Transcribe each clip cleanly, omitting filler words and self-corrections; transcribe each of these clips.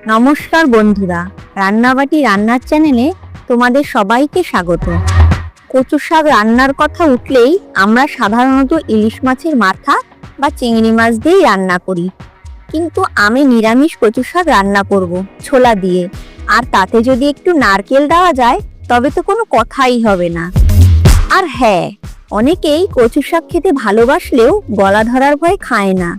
নমস্কার বন্ধুরা, রান্নাবাটি রান্নার চ্যানেলে তোমাদের সবাইকে স্বাগত। কচু শাক রান্নার কথা উঠলেই আমরা সাধারণত ইলিশ মাছের মাথা বা চিংড়ি মাছ দিয়েই রান্না করি, কিন্তু আমি নিরামিষ কচু শাক রান্না করব ছোলা দিয়ে, আর তাতে যদি একটু নারকেল দেওয়া যায় তবে তো কোনো কথাই হবে না। আর হ্যাঁ, অনেকেই কচু শাক খেতে ভালোবাসলেও গলা ধরার ভয় খায় না।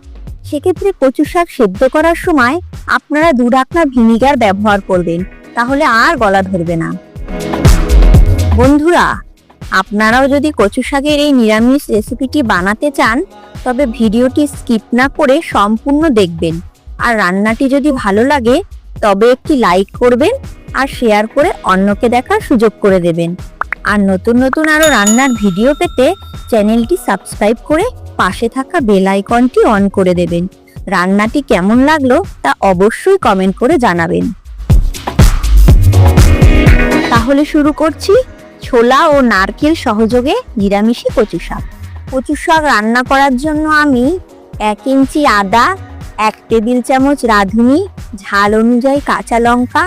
সেক্ষেত্রে কচু শাক সেদ্ধ করার সময় আপনারা 2 ঢাকনা ভিনিগার ব্যবহার করবেন, তাহলে আর গলা ধরবে না। বন্ধুরা, আপনারাও যদি কচু শাকের এই নিরামিষ রেসিপিটি বানাতে চান তবে ভিডিওটি স্কিপ না করে সম্পূর্ণ দেখবেন, আর রান্নাটি যদি ভালো লাগে তবে একটি লাইক করবেন আর শেয়ার করে অন্যকে দেখার সুযোগ করে দেবেন। আর নতুন নতুন আরো রান্নার ভিডিও পেতে চ্যানেলটি সাবস্ক্রাইব করে পাশে থাকা বেল আইকনটি অন করে দেবেন। রান্নাটি কেমন লাগলো তা অবশ্যই কমেন্ট করে জানাবেন। তাহলে শুরু করছি ছোলা ও নারকেল সহযোগে নিরামিষি কচু শাক। কচু শাক রান্না করার জন্য আমি 1 ইঞ্চি আদা, 1 টেবিল চামচ রাঁধুনি, ঝাল অনুযায়ী কাঁচা লঙ্কা,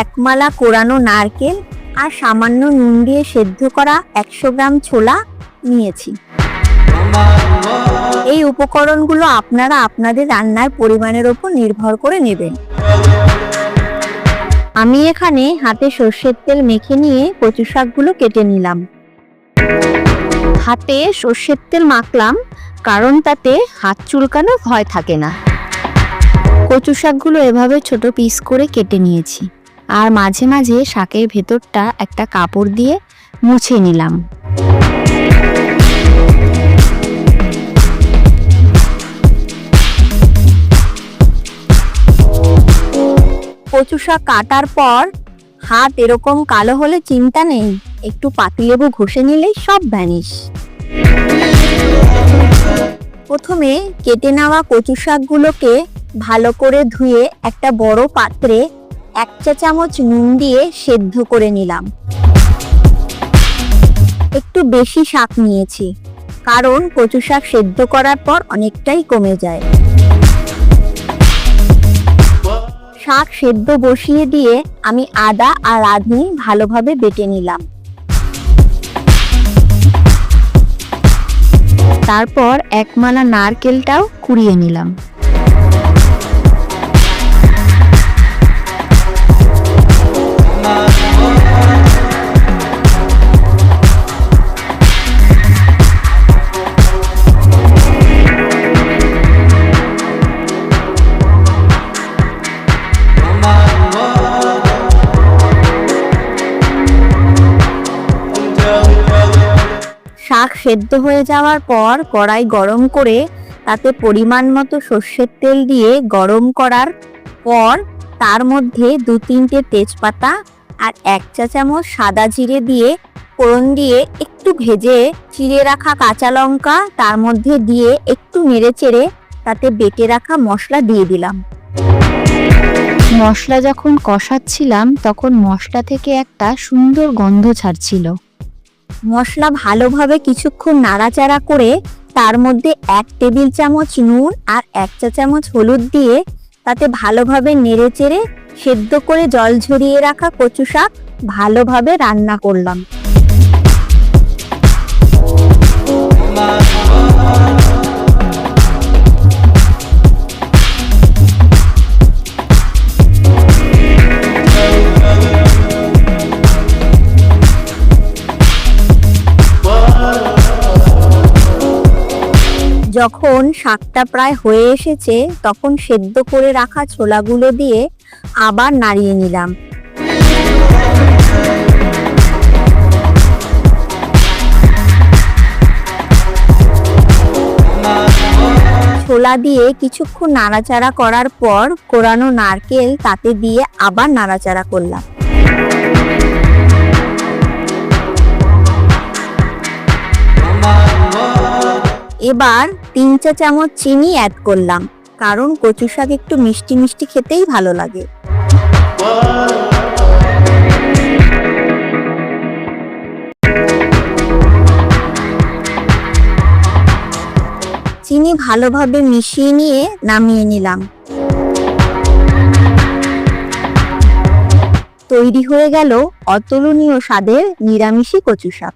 1 মালা কোরানো নারকেল আর সামান্য নুন দিয়ে সেদ্ধ করা 100 গ্রাম ছোলা নিয়েছি। এই উপকরণগুলো আপনারা আপনাদের রান্নার পরিমাণের উপর নির্ভর করে নেবেন। আমি এখানে হাতে সর্ষের তেল মেখে নিয়ে কচু শাকগুলো কেটে নিলাম। হাতে সর্ষের তেল মাখলাম কারণ তাতে হাত চুলকানোর ভয় থাকে না। কচু শাকগুলো এভাবে ছোট পিস করে কেটে নিয়েছি, আর মাঝে মাঝে শাকের ভেতরটা একটা কাপড় দিয়ে মুছে নিলাম। কচু শাক কাটার পর হাত এরকম কালো হলে চিন্তা নেই, একটু পাতিলেবু ঘষে নিলেই সব ভ্যানিশ। প্রথমে কেটে নেওয়া কচু শাকগুলোকে ভালো করে ধুয়ে একটা বড় পাত্রে 1 চা চামচ নুন দিয়ে সেদ্ধ করে নিলাম। একটু বেশি শাক নিয়েছি কারণ কচু শাক সেদ্ধ করার পর অনেকটাই কমে যায়। শাক সেদ্ধ বসিয়ে দিয়ে আমি আদা আর রাঁধুনি ভালোভাবে বেটে নিলাম। তারপর 1 মালা নারকেলটাও কুড়িয়ে নিলাম। শাক সেদ্ধ হয়ে যাওয়ার পর কড়াই গরম করে তাতে পরিমাণ মতো সর্ষের তেল দিয়ে গরম করার পর তার মধ্যে 2-3টে তেজপাতা আর 1 চা চামচ সাদা জিরে দিয়ে ফোড়ন দিয়ে একটু ভেজে চিড়ে রাখা কাঁচা লঙ্কা তার মধ্যে দিয়ে একটু নেড়েচেড়ে তাতে বেটে রাখা মশলা দিয়ে দিলাম। মশলা যখন কষাচ্ছিলাম তখন মশলা থেকে একটা সুন্দর গন্ধ ছাড়ছিল। মশলা ভালোভাবে কিছুক্ষণ নাড়াচাড়া করে তার মধ্যে 1 টেবিল চামচ নুন আর 1 চা চামচ হলুদ দিয়ে তাতে ভালোভাবে নেড়েচেড়ে সেদ্ধ করে জল ঝরিয়ে রাখা কচু শাক ভালোভাবে রান্না করলাম। যখন শাকটা প্রায় হয়ে এসেছে তখন সেদ্ধ করে রাখা ছোলাগুলো দিয়ে আবার নাড়িয়ে নিলাম। ছোলা দিয়ে কিছুক্ষণ নাড়াচাড়া করার পর কোরানো নারকেল তাতে দিয়ে আবার নাড়াচাড়া করলাম। এবার 3 চা চামচ চিনি অ্যাড করলাম কারণ কচু শাক একটু মিষ্টি মিষ্টি খেতেই ভালো লাগে। চিনি ভালোভাবে মিশিয়ে নিয়ে নামিয়ে নিলাম। তৈরি হয়ে গেল অতুলনীয় স্বাদের নিরামিষি কচু শাক।